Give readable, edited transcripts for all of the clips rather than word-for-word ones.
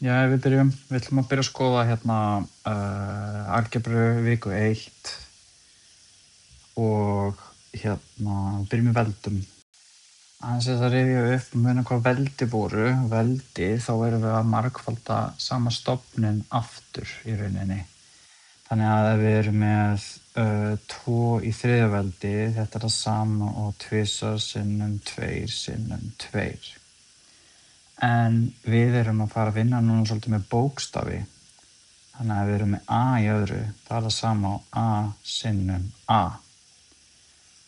Já, við ætlum að byrja að skoða hérna algebru viku 1 og hérna byrjum í veldum. Aðeins að rifja upp og muna hvað veldi voru. Veldi, þá erum við að margfalda sama stofnin aftur í rauninni. Þannig að ef við erum með 2 í þriðja veldi, þetta er það sama og 2 sinnum 2 sinnum 2. En við erum að fara að vinna núna svolítið með bókstafi. Þannig að við erum með a í öðru, það er það sama á a sinnum a.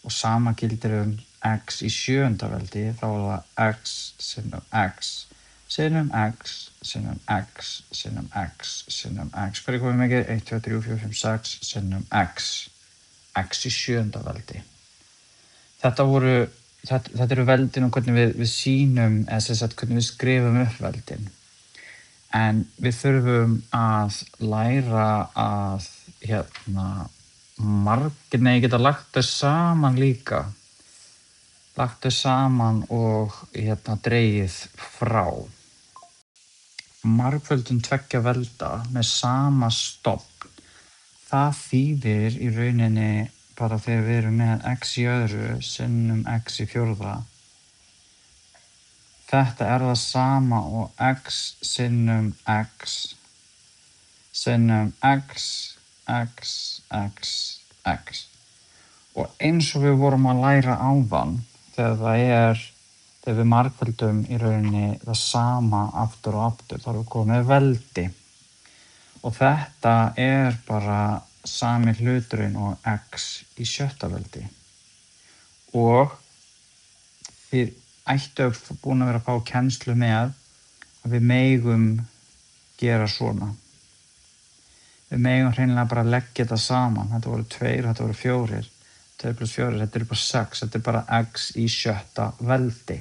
Og sama gildir x í 7. veldi, þá er það x sinnum x, sinnum x, sinnum x, sinnum x, sinnum x. Hverju komum við mikið? 1, 2, 3, 4, 5, 6 sinnum x. X í 7. veldi. Þetta eru veldin og hvernig við sýnum, eða hvernig við skrifum upp veldin. En við þurfum að læra að geta lagt þau saman líka. Lagt þau saman og dregið frá. Margföldun 2 velda með sama stofn. Það þýðir í rauninni bara þegar við erum með x í öðru sinnum x í 4. Þetta er það sama og x sinnum x sinnum x, x, x, x. Og eins og við vorum að læra áðan, þegar við margföldum í rauninni það sama aftur og aftur, þá erum við komið veldi. Og þetta er bara sami hluturinn og x í 7. veldi. Og þið ættu búin að vera að fá kennslu með að við megum gera svona. Við megum hreinlega bara leggja þetta saman. Þetta voru 2 og þetta voru 4. 2 + 4, þetta er bara 6. Þetta er bara x í 7. veldi.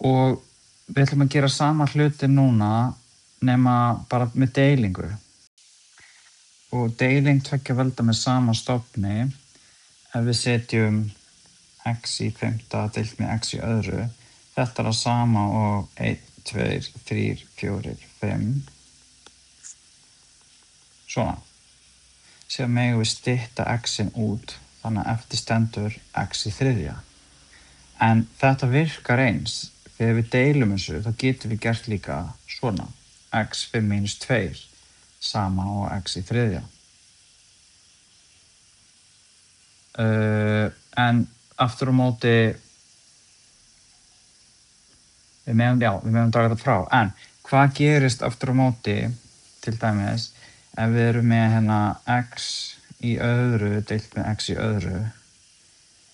Og við ætlum að gera sama hluti núna nema bara með deilingu. Og deiling 2 velda með sama stofni, ef við setjum x í 5 deilt með x í öðru, þetta er það sama og 1, 2, 3, 4, 5. Svona. Síðan megum við stytta x-in út, þannig að eftir stendur x í 3. En þetta virkar eins. Þegar við deilum þessu, þá getum við gert líka svona. X 5 - 2, sama og x í 3. En aftur á móti, við megum draga þetta frá. En hvað gerist aftur á móti, til dæmis, ef við erum með x í öðru deilt með x í öðru?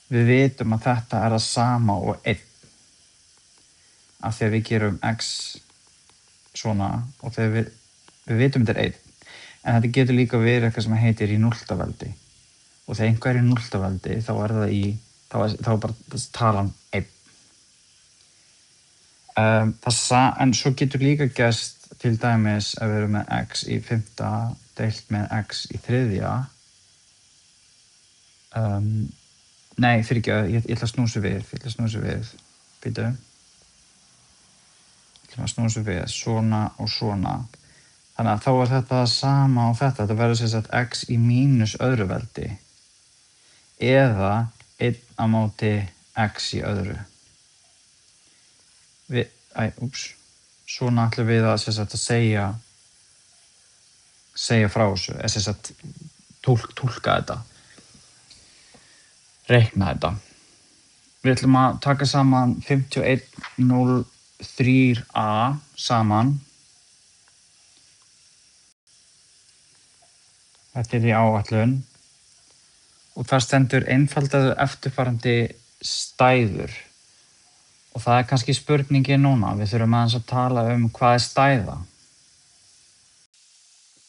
Við vitum að þetta er það sama og 1. Af því að við gerum x svona og þegar við vitum þetta er 1. En þetta getur líka verið eitthvað sem heitir í 0. veldi. Og þegar einhver er í 0. veldi, þá er bara talan 1. En svo getur líka gerst til dæmis ef við erum með x í 5 deilt með x í 3. Nei, fyrirgefðu, ég ætla að snúa sig við. Bíddu. Að snúa sig við, svona og svona. Þannig að þá er þetta það sama og þetta. Þetta verður sem sagt x í mínus öðru veldi. Eða 1 á móti x í öðru. Svona ætlum við að segja frá þessu. Eða sem sagt túlka þetta. Reikna þetta. Við ætlum að taka saman 5103a saman. Þetta er í áætlun. Og þar stendur einfaldaðu eftirfarandi stæður. Og það er kannski spurningin núna. Við þurfum aðeins að tala um hvað er stæða.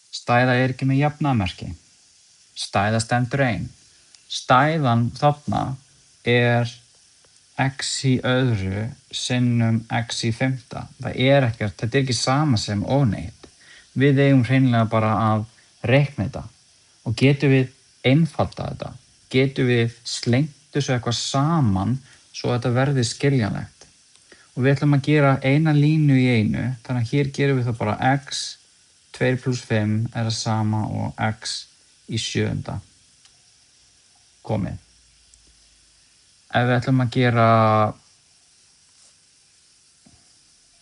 Stæða er ekki með jafnaðarmerki. Stæða stendur ein. Stæðan þarna er x í öðru sinnum x í 5. Það er ekkert, þetta er ekki sama sem óneitt. Við eigum hreinlega bara að reikna þetta. Og getum við einfalda þetta? Getum við slengt þessu eitthvað saman svo að þetta verði skiljanlegt? og við ætlum að gera eina línu í einu, þannig að hér gerum við það bara x 2 + 5 er það sama og x í 7. Komið. Ef við ætlum að gera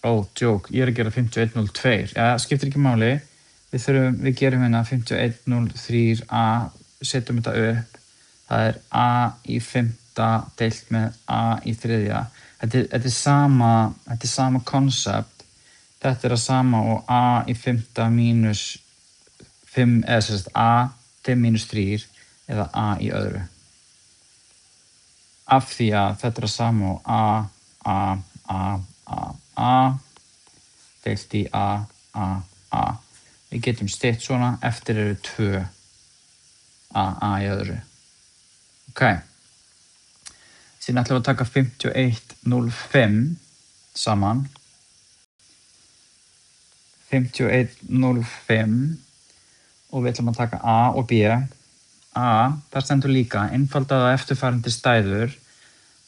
ég er að gera 5102. Ja, skiptir ekki máli. Við gerum hérna 5103a, setjum þetta upp. Það er a í 5. deilt með a í 3. Þetta er sama koncept. Þetta er það sama og a í 5 mínus 5, eða sem sagt a 5 mínus 3 eða a í öðru. Af því að þetta er það sama og a deilt í a. Við getum stytt svona, eftir eru 2 a í öðru. Ok. Síðan ætlum við að taka 5105 saman. 5105 og við ætlum að taka a og b. Það stendur líka einfaldað á eftirfarandi stæður.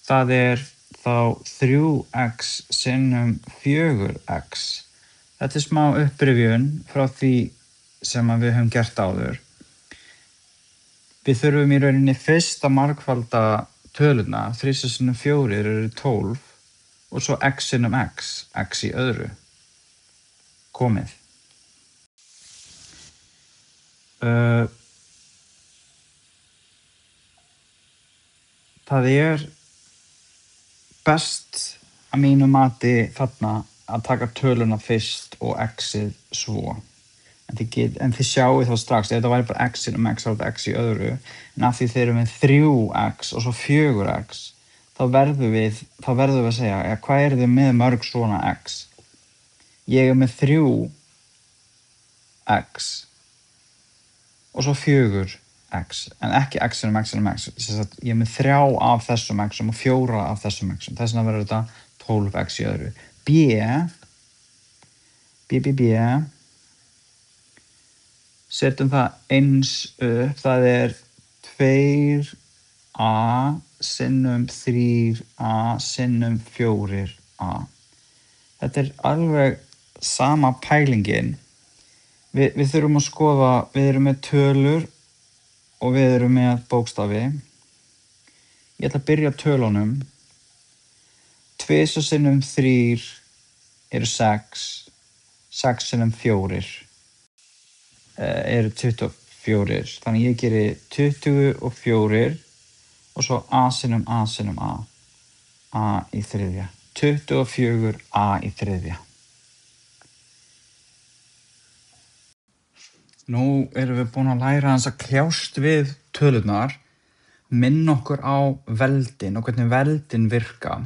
Það er þá 3x sinnum 4x. Þetta er smá upprifjun frá því sem við höfum gert áður. Við þurfum í rauninni fyrst að margfalda töluna. 3 sinnum 4 eru 12 og svo x sinnum x í öðru. Komið. Það er best að mínu mati þarna að taka töluna fyrst og x-ið svo. En þið sjáu þá strax, ef þetta væri bara x sinnum x, þá er þetta x í öðru. En af því þeir eru með 3x og svo 4x, þá verðum við að segja, hvað eru þið með mörg svona x? Ég er með 3x og svo 4x, en ekki x sinnum x sinnum x. Ég er með 3 af þessum x-um og 4 af þessum x-um. Þess vegna verður þetta 12x í öðru. B. Setjum það eins upp. Það er 2a sinnum 3a sinnum 4a. Þetta er alveg sama pælingin. Við þurfum að skoða, við erum með tölur og við erum með bókstafi. Ég ætla að byrja á tölunum. 2 sinnum 3 eru 6. 6 sinnum 4 eru 24. Þannig ég geri 24 og svo a sinnum a sinnum a. A í 3. 24 a í 3. Nú erum við búin að læra að kljást við tölurnar, minna okkur á veldin og hvernig veldin virka.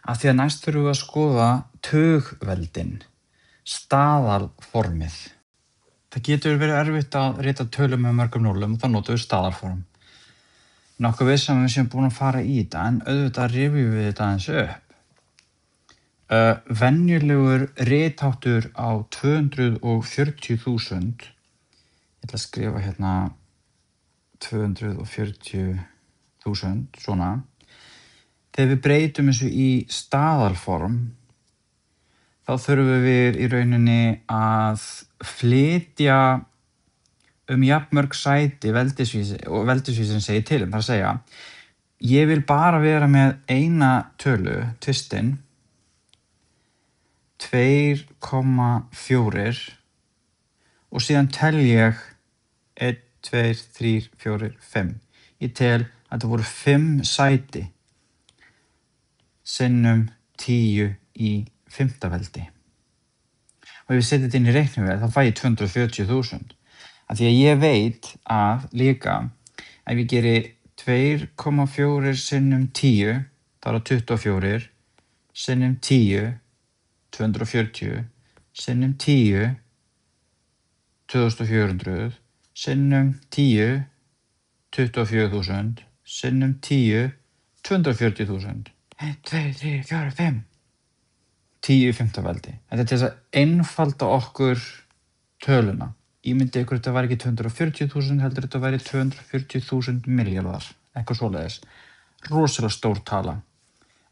Af því að næst þurfum við að skoða tugveldin, staðalformið. Það getur verið erfitt að rita tölur með mörgum núllum og þá notum við staðalform. Nokkuð við sem við séum búin að fara í þetta, en auðvitað rifjum við þetta aðeins upp. Venjulegur ritháttur á 240.000. Ég ætla að skrifa hérna 240.000, svona. Þegar við breytum þessu í staðalform, þá þurfum við í rauninni að flytja jafnmörg sæti veldisvísirinn segir til. Það er að segja, ég vil bara vera með eina tölu, tvistinn, 2,4 og síðan tel ég 1, 2, 3, 4, 5. Ég tel að þetta voru 5 sæti sinnum 10 í 5. veldi. Og ef ég seti þetta inn í reiknivél, þá fæ ég 240.000. Af því að ég veit að líka, ef ég geri 2,4 sinnum 10, þá er það 24, sinnum 10, 240, sinnum 10, 2400, sinnum 10, 24.000, sinnum 10, 240.000. 1, 2, 3, 4, 5. 10 í 5. veldi. Þetta er til þess að einfalda okkur töluna. Ég myndi ykkur þetta væri ekki 240.000, heldur þetta væri 240.000 milljarðar. Eitthvað svoleiðis. Rosalega stór tala.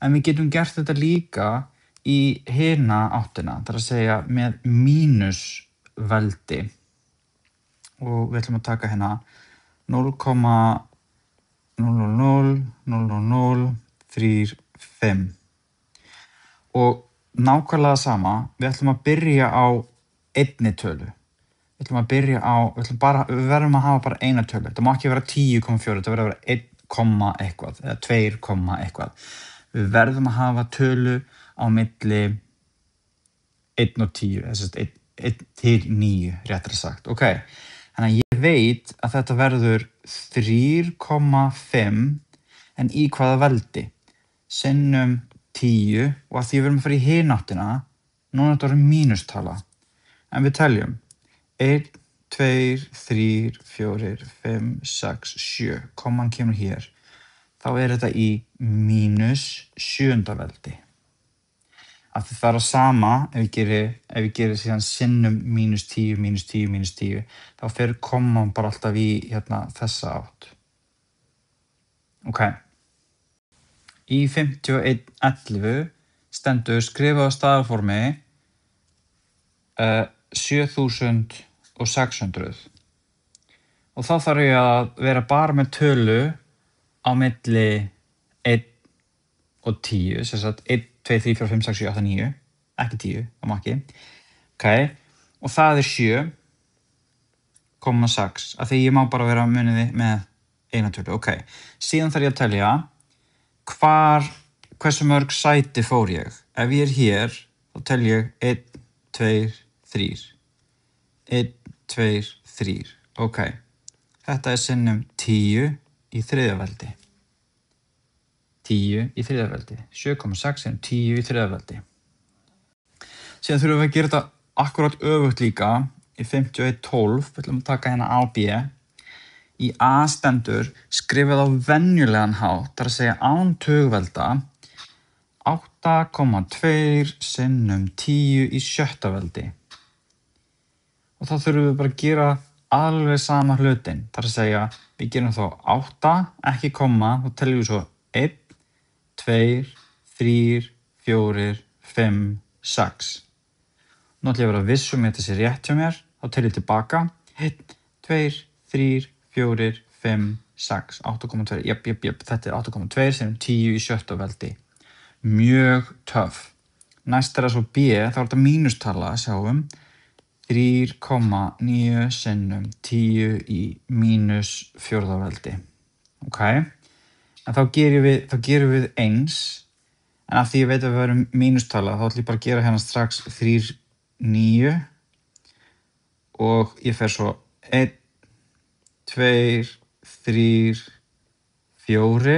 En við getum gert þetta líka í hina áttina, það að segja með mínusveldi. Og við ætlum að taka hérna 0,0000035. Og nákvæmlega sama, við ætlum að byrja á einni tölu. Við verðum að hafa bara eina tölu. Það má ekki vera 10,4, það verður að vera 1, eitthvað eða 2, eitthvað. Við verðum að hafa tölu á milli 1 og 10, þess að 1 til 9, réttar sagt. Ok, þannig að ég veit að þetta verður 3,5 en í hvaða veldi? Sinnum 10 og að því við erum að fara í hináttina, núna þetta verður mínustala. En við teljum 1, 2, 3, 4, 5, 6, 7, komman kemur hér. Þá þetta í mínus 7. veldi. Að það að sama, ef ég geri síðan sinnum mínus 10, mínus 10, mínus 10, þá fer komman bara alltaf í hérna þessa átt. Ok. Í 5111 stendur skrifað á staðarformi 7600. Og þá þarf ég að vera bara með tölu á milli 1 og 10, sem sagt 1, 2, 3, 4, 5, 6, 7, 8, 9, ekki 10, það má ekki. Ok, og það 7,6, af því ég má bara vera muniði með eina tölu. Ok, síðan þarf ég að telja hversu mörg sæti fór ég. Ef ég hér, þá tel ég 1, 2, 3. 1, 2, 3. Ok, þetta sinnum 10 í þriðja veldi. 10 í þriðja veldi. 7,6 sinnum 10 í þriðja veldi. Síðan þurfum við að gera þetta akkurat öfugt líka í 5112. Við ætlum að taka hérna A og B. Í A stendur skrifað á venjulegan hátt, það að segja án tugvelda, 8,2 sinnum 10 í sjötta veldi. Og þá þurfum við bara að gera alveg sama hlutin. Það að segja, við gerum þá 8, ekki komma, þá teljum við svo 1, 2, 3, 4, 5, 6. Nú ætlum ég að vera vissum að þetta sé rétt hjá mér, þá teljum ég tilbaka. 1, 2, 3, 4, 5, 6, 8,2, jöp, þetta 8,2 sem 10 í sjötta veldi. Mjög töff. Næst svo B, þá þetta mínustala, sjáum, 3,9 sinnum 10 í mínus fjórða veldi. Ok, en þá gerum við eins, en af því ég veit að við verum mínustala, þá ætlum ég bara að gera hérna strax 3, 9 og ég fer svo 1, 2, 3, 4,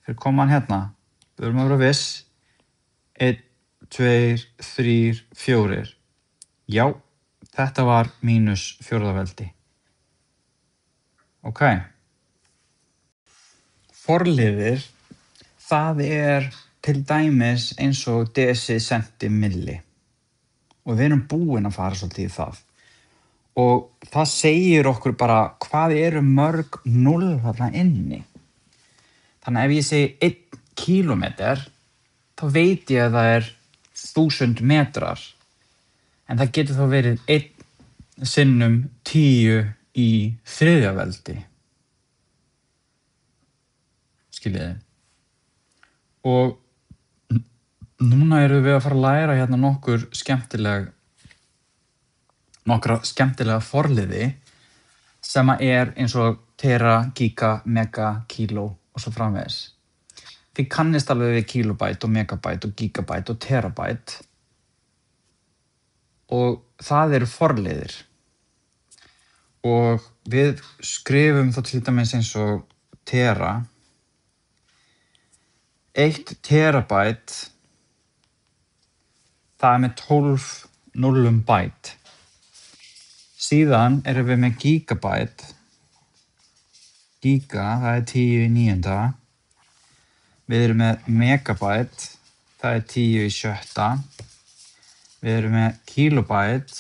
fyrir komman hérna, við verum að vera viss, 1, 2, 3, 4. Já, þetta var mínus fjórða veldi. Ok. Forliðir, það til dæmis eins og desi, centi, milli. Og við erum búin að fara svolítið í það. Og það segir okkur bara hvað eru mörg 0 þarna inni. Þannig ef ég segi 1 kílómeter, þá veit ég að það 1000 metrar. En það getur þá verið 1 sinnum 10 í þriðja veldi. Skiljiði. Og núna erum við að fara að læra hérna nokkra skemmtilega forliði sem eins og tera, giga, mega, kíló og svo framvegis. Þið kannist alveg við kílóbæt og megabæt og gigabæt og terabæt. Og það eru forliðir. Og við skrifum þá til dæmis eins og tera. 1 terabæt, það með 12 nullum bæt. Síðan erum við með gigabæt. Giga, það 10 í 9. Við erum með megabæt, það 10 í 7. Við erum með kílóbæt,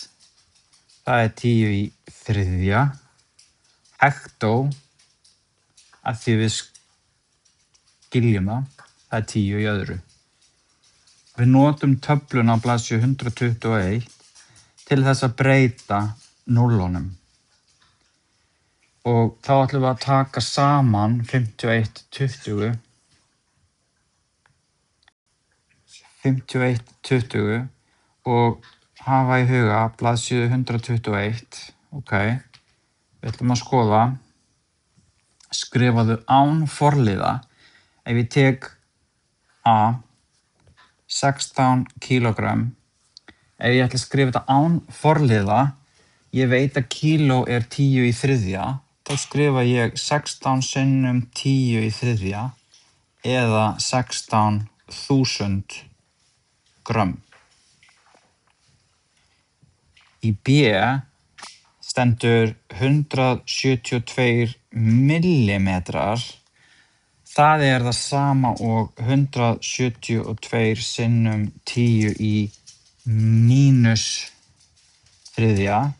það 10 í 3. Hektó, að því við skiljum það 10 í öðru. Við notum töfluna á blaðsíðu 121 til þess að breyta núllunum. Og þá ætlum við að taka saman 51, 20 og hafa í huga blaðsíðu 121. Ok, við ætlum að skoða, skrifaðu án forliða. Ef ég tek A, 16 kílógramm, ef ég ætla að skrifa þetta án forliða, ég veit að kíló er 10 í þriðja, þá skrifa ég 16 sinnum 10 í þriðja eða 16.000 grömm. Í B stendur 172 millimetrar. Það er það sama og 172 sinnum 10 í mínus þriðja.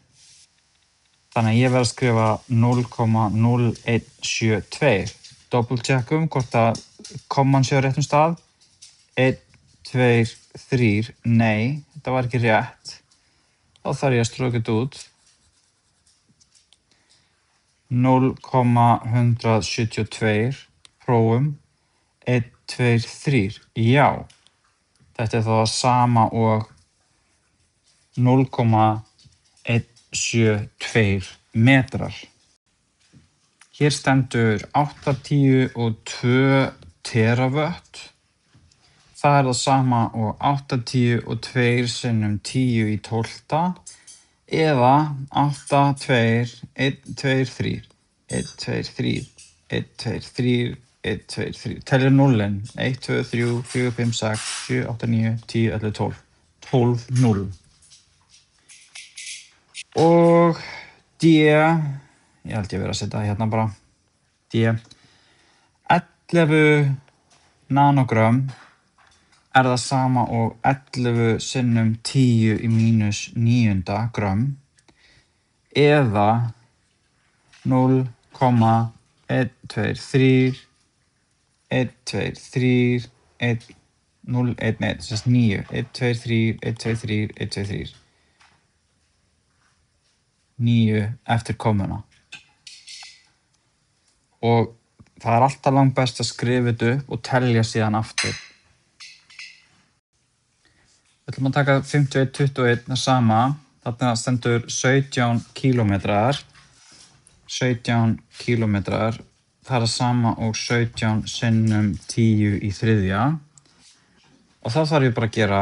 Þannig að ég verð að skrifa 0,0172. Doppeltjekkum hvort að komman sé á réttum stað. 1, 2, 3. Nei, þetta var ekki rétt. Þá þarf ég að stróka þetta út. 0,172. Prófum. 1, 2, 3. Já, þetta er þá það sama og 0,172 metrar. Hér stendur 82 teravött. Það er það sama og 82 sinnum 10 í 12 eða 8, 2, 1, 2, 3, 1, 2, 3, 1, 2, 3, 1, 2, 3. Telja núllin. 1, 2, 3, 4, 5, 6, 7, 8, 9, 10, 11, 12. 12, 0. Og D, ég held ég verið að setja hérna bara, D, 11 nanogram er það sama og 11 sinnum 10 í mínus 9 grömm eða 0,123, 1, 2, 3, 1, 0, 1, 1, sérst 9, 1, 2, 3, 1, 2, 3, 1, 2, 3. 9 eftir kommuna. Og það er alltaf langt best að skrifa þetta upp og telja síðan aftur. Við ætlum að taka 51, 21 það sama. Þarna stendur 17 kílómetrar. 17 kílómetrar. Það er það sama og 17 sinnum 10 í þriðja. Og þá þarf ég bara að gera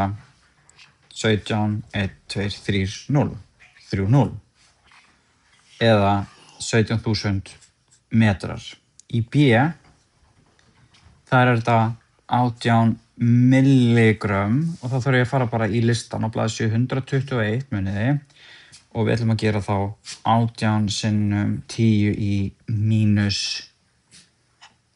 17, 1, 2, 3, 0. 3, 0. Eða 17.000 metrar. Í B, þar er þetta 18 milligrömm og þá þarf ég að fara bara í listan á blaðsíðu 121 muniði og við ætlum að gera þá 18 sinnum 10 í mínus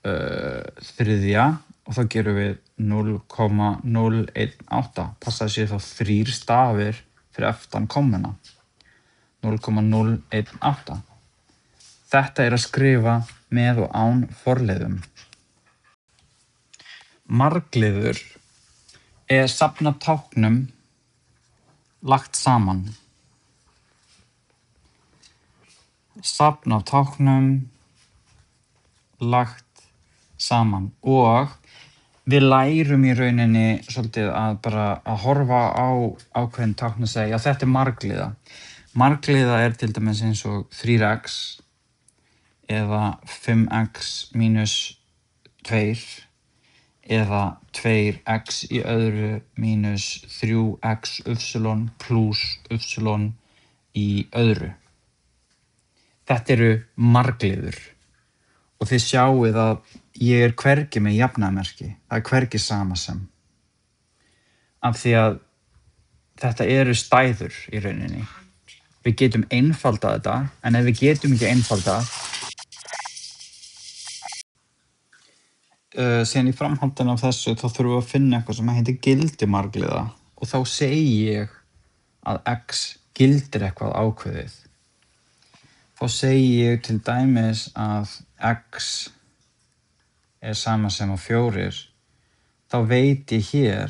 þriðja og þá gerum við 0,018. Passa að sé þá 3 stafir fyrir aftan kommuna. 0,018. Þetta er að skrifa með og án forliðum. Margliður er safn af táknum lagt saman. Safn af táknum lagt saman og við lærum í rauninni svolítið að bara að horfa á ákveðin tákn og segja að þetta er margliða. Margliða er til dæmis eins og 3x eða 5x mínus 2 eða 2x í öðru mínus 3x ypsilon pluss ypsilon í öðru. Þetta eru margliður og þið sjáið að ég er hvergi með jafnaðarmerki. Það er hvergi sama sem. Af því að þetta eru stæður í rauninni. Við getum einfaldað þetta, en ef við getum ekki einfaldað, síðan í framhaldinu af þessu þá þurfum við að finna eitthvað sem heitir gildi margliða og þá segi ég að x gildir eitthvað ákveðið. Þá segi ég til dæmis að x er sama sem á 4, þá veit ég hér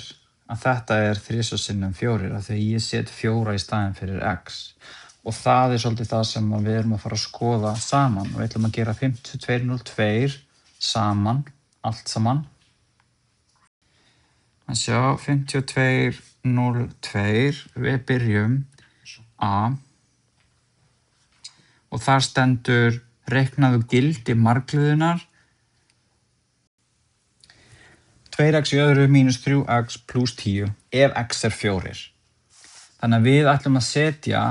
að þetta er 3 sinnum 4 af því að ég set 4 í staðinn fyrir x. Og það er svolítið það sem við erum að fara að skoða saman. Við ætlum að gera 5202 saman, allt saman. Að sjá, 5202, við byrjum A. Og þar stendur reiknaðu gildi margliðunar 2x í öðru mínus 3x pluss 10 ef x er 4. Þannig að við ætlum að setja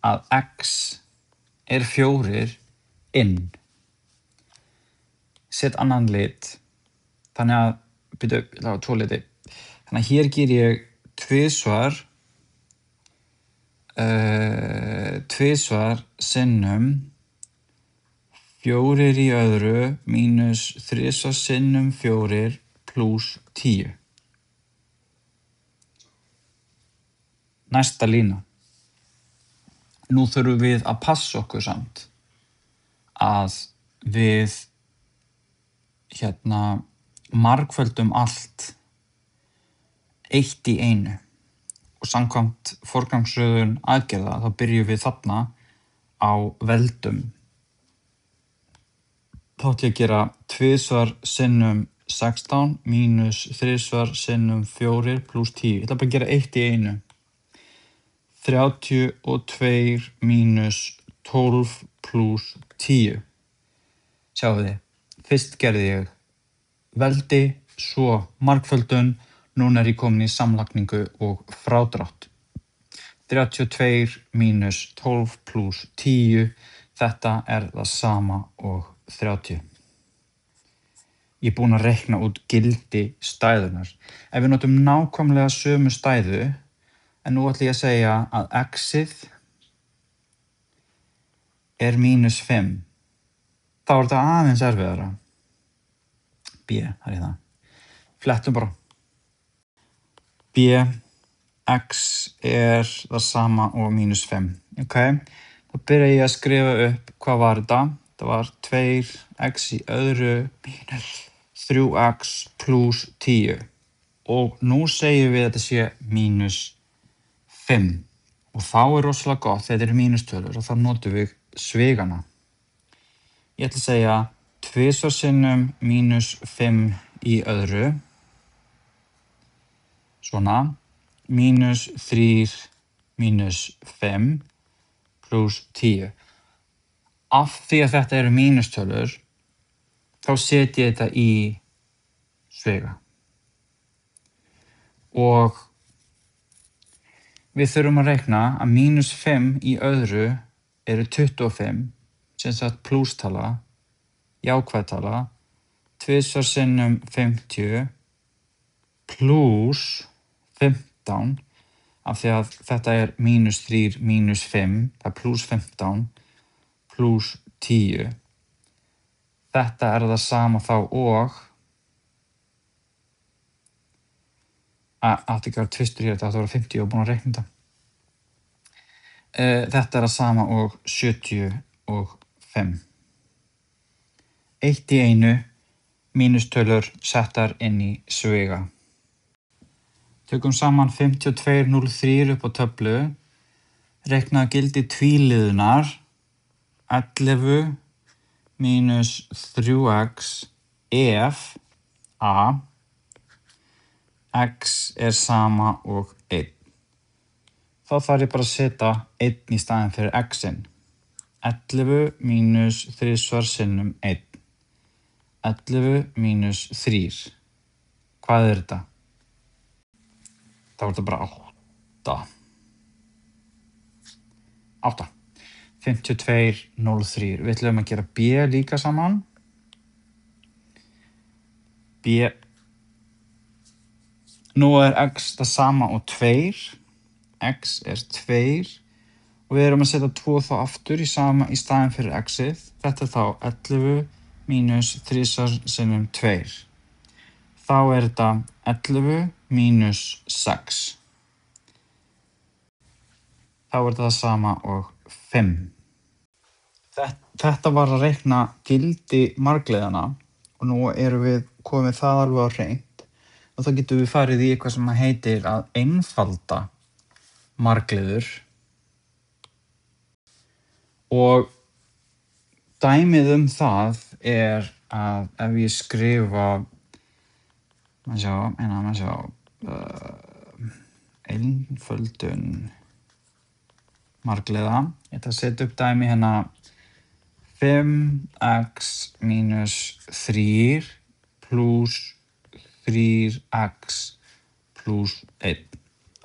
að x er 4 inn. Set annan lit. Þannig að, byrju, ég laga 2 liti. Þannig að hér ger ég tvisvar sinnum 4 í öðru mínus 3 sinnum 4 pluss 10. Næsta lína. Nú þurfum við að passa okkur samt að við margföldum allt 1 í einu. Og samkvæmt forgangsröðun aðgerða þá byrjum við þarna á veldum. Þá ætlum ég að gera 2 sinnum 16 mínus 3 sinnum 4 pluss 10. Ég ætla bara að gera 1 í einu. 32 mínus 12 pluss 10. Sjáu þið, fyrst gerði ég veldi, svo margföldun, núna er ég komin í samlagningu og frádrátt. 32 mínus 12 pluss 10, þetta er það sama og 30. Ég er búinn að reikna út gildi stæðunar. Ef við notum nákvæmlega sömu stæðu, en nú ætla ég að segja að x-ið er mínus 5. Þá er þetta aðeins erfiðara. B, það er það. Flettum bara. B, x er það sama og mínus 5. Ok, þá byrja ég að skrifa upp hvað var þetta. Það var 2x í öðru mínus 3x pluss 10. Og nú segjum við að þetta sé mínus 5. Og þá er rosalega gott, þetta eru mínustölur og þá notum við svigana. Ég ætla að segja 2 sinnum mínus 5 í öðru. Svona. Mínus 3 mínus 5 pluss 10. Af því að þetta eru mínustölur, þá set ég þetta í sviga. Og við þurfum að reikna að mínus 5 í öðru eru 25, sem sagt plústala, jákvæðtala, 2 sinnum 50 pluss 15, af því að þetta er mínus 3 mínus 5, það er pluss 15 pluss 10. Þetta er það sama þá og átti ekki að vera tvistur hér, þetta átti að vera 50 og búin að reikna þetta. Þetta er það sama og 75. 1 í einu, mínustölur settar inn í sviga. Tökum saman 5203 upp á töflu. Reikna gildi tvíliðunar 11 mínus 3x ef a x er sama og 1. Þá þarf ég bara að setja 1 í staðinn fyrir x-in. 11 mínus 3 sinnum 1. 11 mínus 3. Hvað er þetta? Þá er þetta bara 8. 8. 5203. Við ætlum að gera b líka saman. B. Nú er x það sama og 2. X er 2. Og við erum að setja 2 þá aftur í staðinn fyrir x-ið. Þetta er þá 11 mínus 3 sinnum 2. Þá er þetta 11 mínus 6. Þá er þetta það sama og 5. Þetta var að reikna gildi margliðana og nú erum við komið það alveg á hreint. Og þá getum við farið í eitthvað sem heitir að einfalda margliður. Og dæmið það er að ef ég skrifa, einföldun margliða, ég ætla að setja upp dæmi hérna 5x mínus 3 plus 3x plus 1.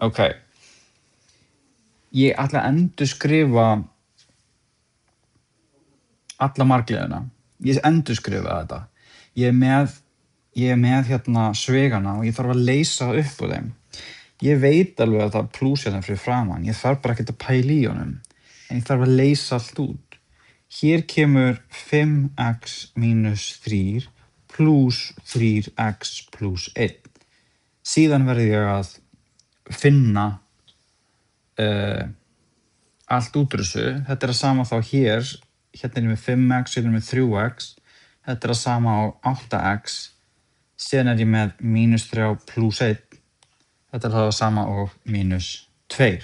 Ok. Ég ætla að endurskrifa alla margliðina. Ég endurskrifa þetta. Ég er með hérna svigana og ég þarf að leysa upp úr þeim. Ég veit alveg að það plús hérna fyrir framan. Ég þarf bara ekkert að pæla í honum. En ég þarf að leysa allt út. Hér kemur 5x mínus 3 plus 3x plus 1. Síðan verði ég að finna allt út úr þessu. Þetta að sama þá hér. Hérna ég með 5x, hérna með 3x. Þetta að sama á 8x. Síðan ég með mínus 3 plus 1. Þetta það sama og mínus 2.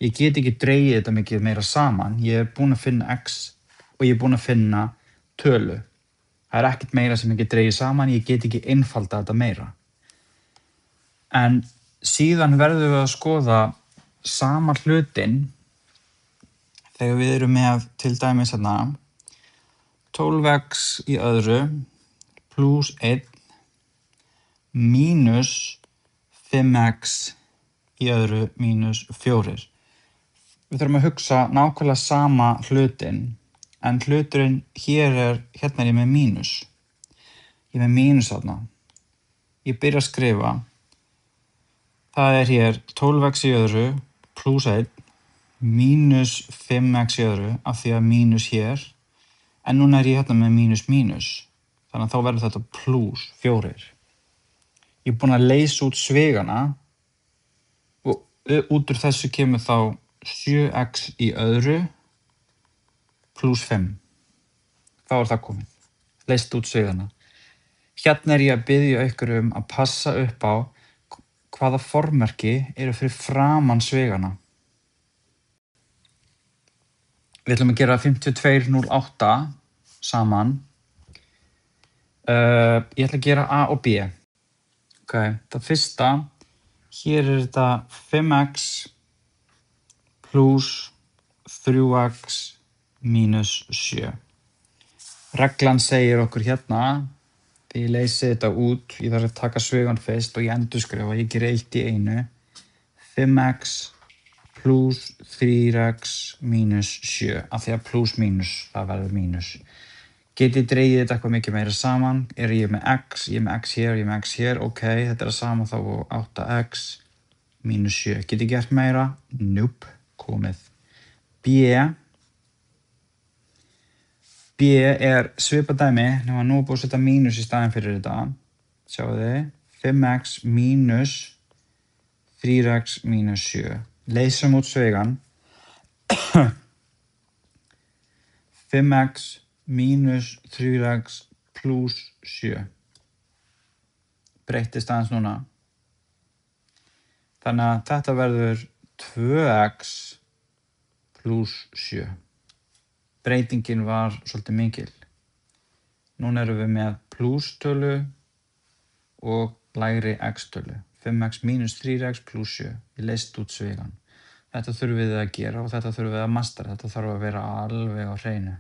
Ég get ekki dregið þetta mikið meira saman. Ég búinn að finna x og ég búinn að finna tölu. Það ekkert meira sem ég get dregið saman. Ég get ekki einfalda þetta meira. En síðan verðum við að skoða sama hlutin þegar við erum með til dæmis hérna 12x í öðru plus 1 mínus 5x í öðru mínus 4. Við þurfum að hugsa nákvæmlega sama hlutin, en hluturinn hérna er ég með mínus. Ég er með mínus þarna. Ég byrja að skrifa. Það er hér 12x í öðru plus 1 mínus 5x í öðru af því að mínus hér. En núna er ég hérna með mínus mínus. Þannig að þá verður þetta plus 4. Ég er búinn að leysa út svigana og út úr þessu kemur þá 7x í öðru plus 5. Þá er það komið. Leyst út svigana. Hérna er ég að biðja ykkur að passa upp á hvaða formerki eru fyrir framan svigana. Við ætlum að gera 5208 saman. Ég ætla að gera A og B. Ok, það fyrsta, hér þetta 5x plus 3x mínus 7. Reglan segir okkur hérna, þegar ég leysi þetta út, ég þarf að taka svigan fyrst og ég endurskrifa, ég ger 1 í einu. 5x plus 3x mínus 7, af því að plus mínus, það verður mínus. Get ég dregið þetta eitthvað mikið meira saman, er ég með x, ég er með x hér, ég er með x hér, ok, þetta að sama þá á 8x mínus 7. Get ég gert meira? Nope, komið. B er svipað dæmi, nema nú er búið að setja mínus í staðinn fyrir þetta. Sjáu þið, 5x mínus 3x mínus 7. Leysum út svigan. 5x mínus 3x plus 7. Breytist aðeins núna. Þannig að þetta verður 2x plus 7. Breytingin var svolítið mikil. Núna erum við með plustölu og lægri x-tölu. 5x mínus 3x plus 7. Ég leyst út svigan. Þetta þurfum við að gera og þetta þurfum við að mastera. Þetta þarf að vera alveg á hreinu.